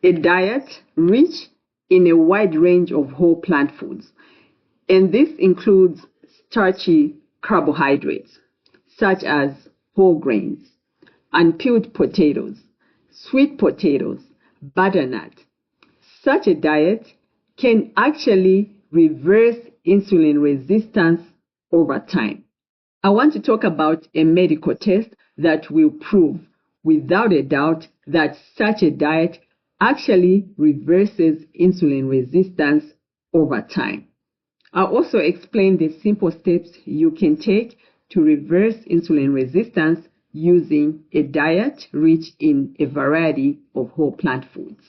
a diet rich in a wide range of whole plant foods. And this includes starchy carbohydrates, such as whole grains, unpeeled potatoes, sweet potatoes, butternut. Such a diet can actually reverse insulin resistance over time. I want to talk about a medical test that will prove without a doubt that such a diet actually reverses insulin resistance over time. I'll also explain the simple steps you can take to reverse insulin resistance using a diet rich in a variety of whole plant foods.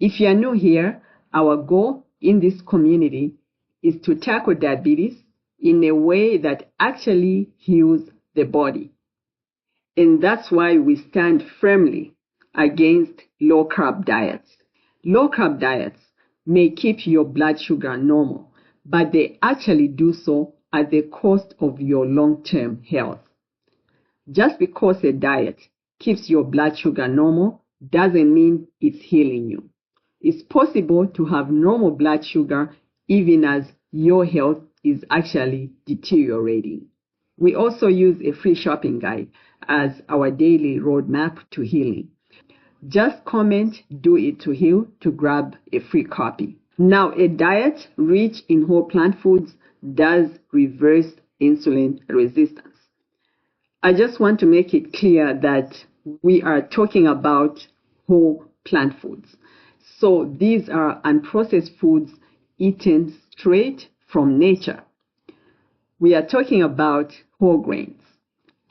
If you are new here, our goal in this community is to tackle diabetes in a way that actually heals the body. And that's why we stand firmly against low-carb diets. Low-carb diets may keep your blood sugar normal, but they actually do so at the cost of your long-term health. Just because a diet keeps your blood sugar normal doesn't mean it's healing you. It's possible to have normal blood sugar even as your health is actually deteriorating. We also use a free shopping guide as our daily roadmap to healing. Just comment "Do It to Heal" to grab a free copy. Now, a diet rich in whole plant foods does reverse insulin resistance. I just want to make it clear that we are talking about whole plant foods. So these are unprocessed foods eaten straight from nature. We are talking about whole grains,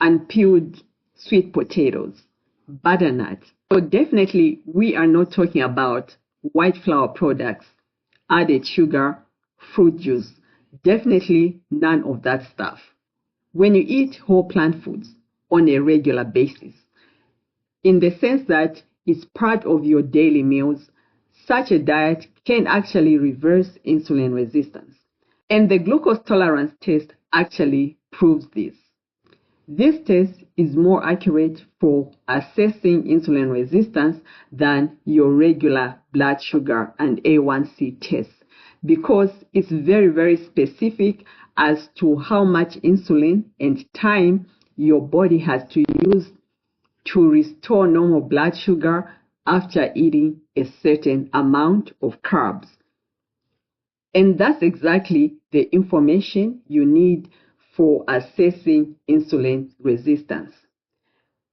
unpeeled sweet potatoes, butternut. So definitely we are not talking about white flour products, added sugar, fruit juice. Definitely none of that stuff. When you eat whole plant foods on a regular basis, in the sense that it's part of your daily meals, such a diet can actually reverse insulin resistance. And the glucose tolerance test actually proves this. This test is more accurate for assessing insulin resistance than your regular blood sugar and A1C tests because it's very, very specific as to how much insulin and time your body has to use to restore normal blood sugar after eating a certain amount of carbs. And that's exactly the information you need for assessing insulin resistance.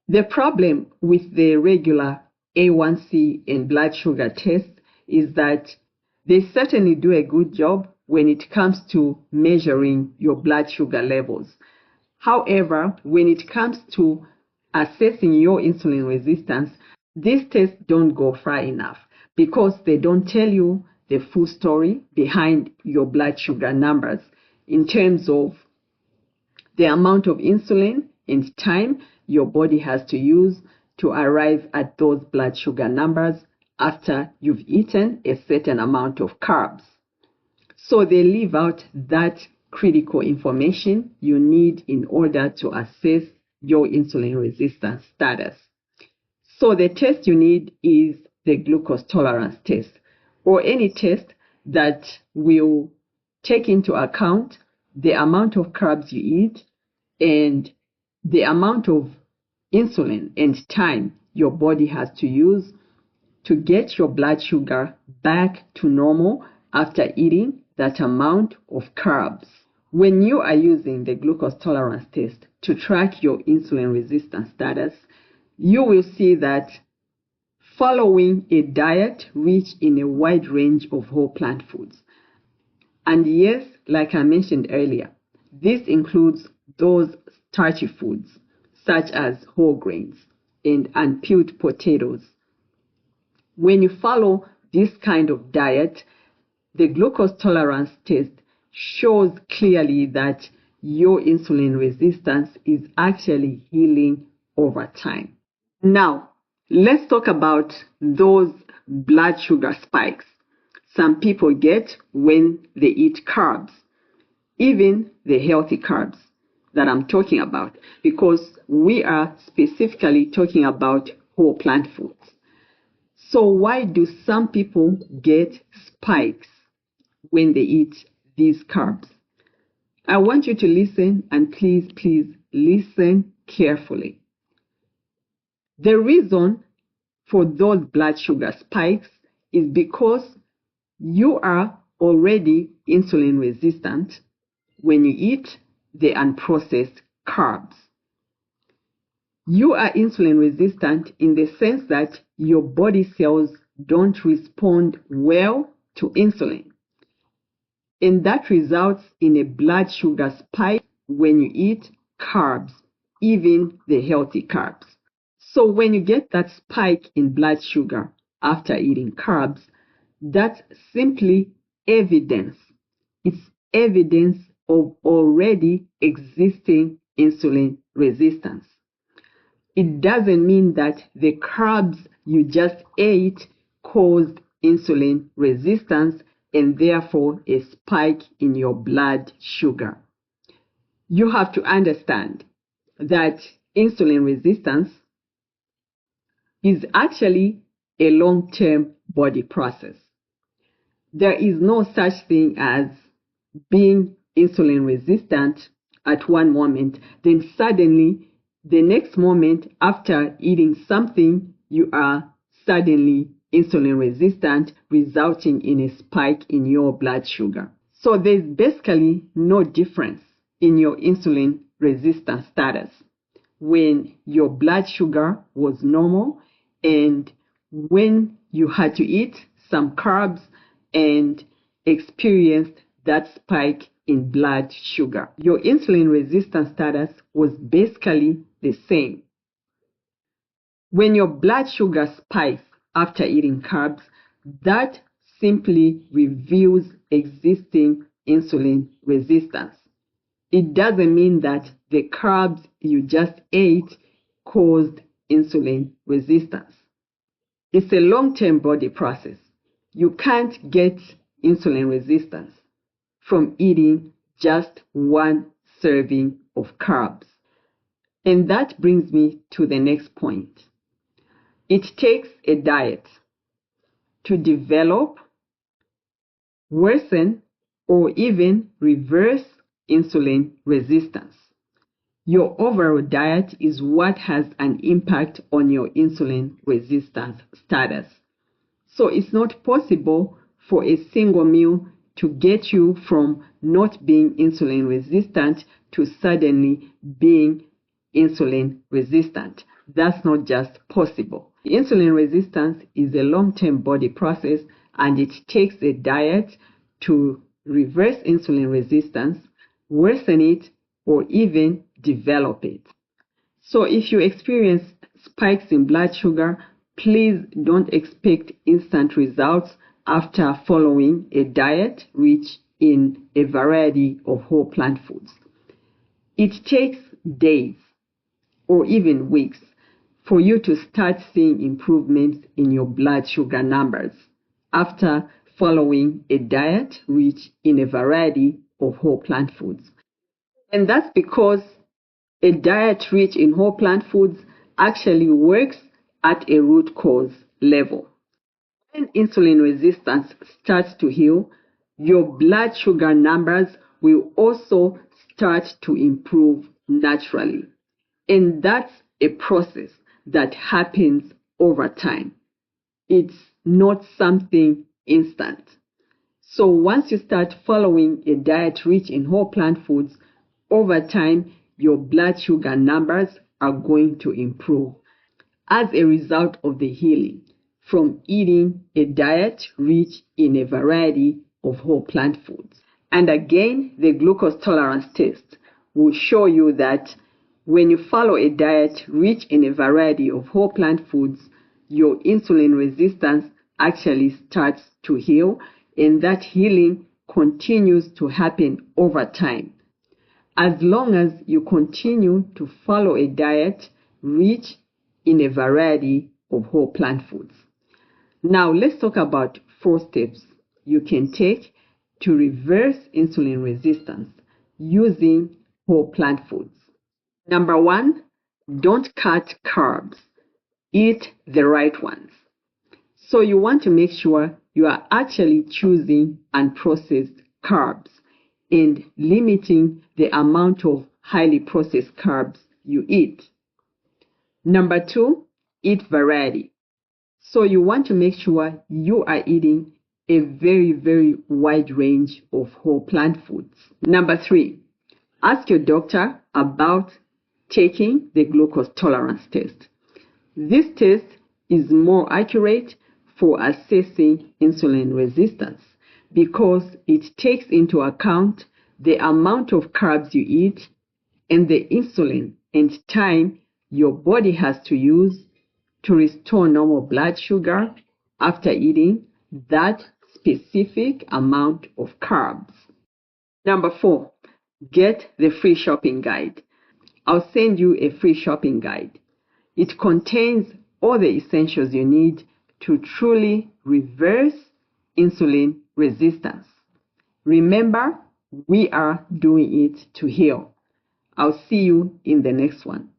The problem with the regular A1C and blood sugar tests is that they certainly do a good job when it comes to measuring your blood sugar levels. However, when it comes to assessing your insulin resistance, these tests don't go far enough because they don't tell you the full story behind your blood sugar numbers in terms of the amount of insulin and time your body has to use to arrive at those blood sugar numbers after you've eaten a certain amount of carbs. So they leave out that critical information you need in order to assess your insulin resistance status. So the test you need is the glucose tolerance test, or any test that will take into account the amount of carbs you eat and the amount of insulin and time your body has to use to get your blood sugar back to normal after eating that amount of carbs. When you are using the glucose tolerance test to track your insulin resistance status, you will see that following a diet rich in a wide range of whole plant foods. And yes, like I mentioned earlier, this includes those starchy foods such as whole grains and unpeeled potatoes. When you follow this kind of diet, the glucose tolerance test shows clearly that your insulin resistance is actually healing over time. Now, let's talk about those blood sugar spikes some people get when they eat carbs, even the healthy carbs that I'm talking about, because we are specifically talking about whole plant foods. So why do some people get spikes when they eat these carbs? I want you to listen, and please listen carefully. The reason for those blood sugar spikes is because you are already insulin resistant when you eat the unprocessed carbs. You are insulin resistant in the sense that your body cells don't respond well to insulin. And that results in a blood sugar spike when you eat carbs, even the healthy carbs. So when you get that spike in blood sugar after eating carbs, that's simply evidence. It's evidence of already existing insulin resistance. It doesn't mean that the carbs you just ate caused insulin resistance and therefore a spike in your blood sugar. You have to understand that insulin resistance is actually a long-term body process. There is no such thing as being insulin resistant at one moment, then suddenly the next moment after eating something, you are suddenly insulin resistant, resulting in a spike in your blood sugar. So there's basically no difference in your insulin resistance status when your blood sugar was normal and when you had to eat some carbs and experienced that spike in blood sugar. Your insulin resistance status was basically the same. When your blood sugar spikes after eating carbs, that simply reveals existing insulin resistance. It doesn't mean that the carbs you just ate caused insulin resistance. It's a long-term body process. You can't get insulin resistance from eating just one serving of carbs. And that brings me to the next point. It takes a diet to develop, worsen, or even reverse insulin resistance. Your overall diet is what has an impact on your insulin resistance status. So it's not possible for a single meal to get you from not being insulin resistant to suddenly being insulin resistant. That's not just possible. Insulin resistance is a long-term body process, and it takes a diet to reverse insulin resistance, worsen it, or even develop it. So if you experience spikes in blood sugar, please don't expect instant results after following a diet rich in a variety of whole plant foods. It takes days or even weeks for you to start seeing improvements in your blood sugar numbers after following a diet rich in a variety of whole plant foods. And that's because a diet rich in whole plant foods actually works at a root cause level. When insulin resistance starts to heal, your blood sugar numbers will also start to improve naturally. And that's a process that happens over time. It's not something instant. So once you start following a diet rich in whole plant foods, over time, your blood sugar numbers are going to improve as a result of the healing from eating a diet rich in a variety of whole plant foods. And again, the glucose tolerance test will show you that when you follow a diet rich in a variety of whole plant foods, your insulin resistance actually starts to heal, and that healing continues to happen over time. As long as you continue to follow a diet rich in a variety of whole plant foods. Now let's talk about 4 steps you can take to reverse insulin resistance using whole plant foods. Number 1, don't cut carbs. Eat the right ones. So you want to make sure you are actually choosing unprocessed carbs and limiting the amount of highly processed carbs you eat. Number 2, eat variety. So you want to make sure you are eating a very, very wide range of whole plant foods. Number 3, ask your doctor about taking the glucose tolerance test. This test is more accurate for assessing insulin resistance because it takes into account the amount of carbs you eat and the insulin and time your body has to use to restore normal blood sugar after eating that specific amount of carbs. Number 4, get the free shopping guide. I'll send you a free shopping guide. It contains all the essentials you need to truly reverse insulin resistance. Remember, we are doing it to heal. I'll see you in the next one.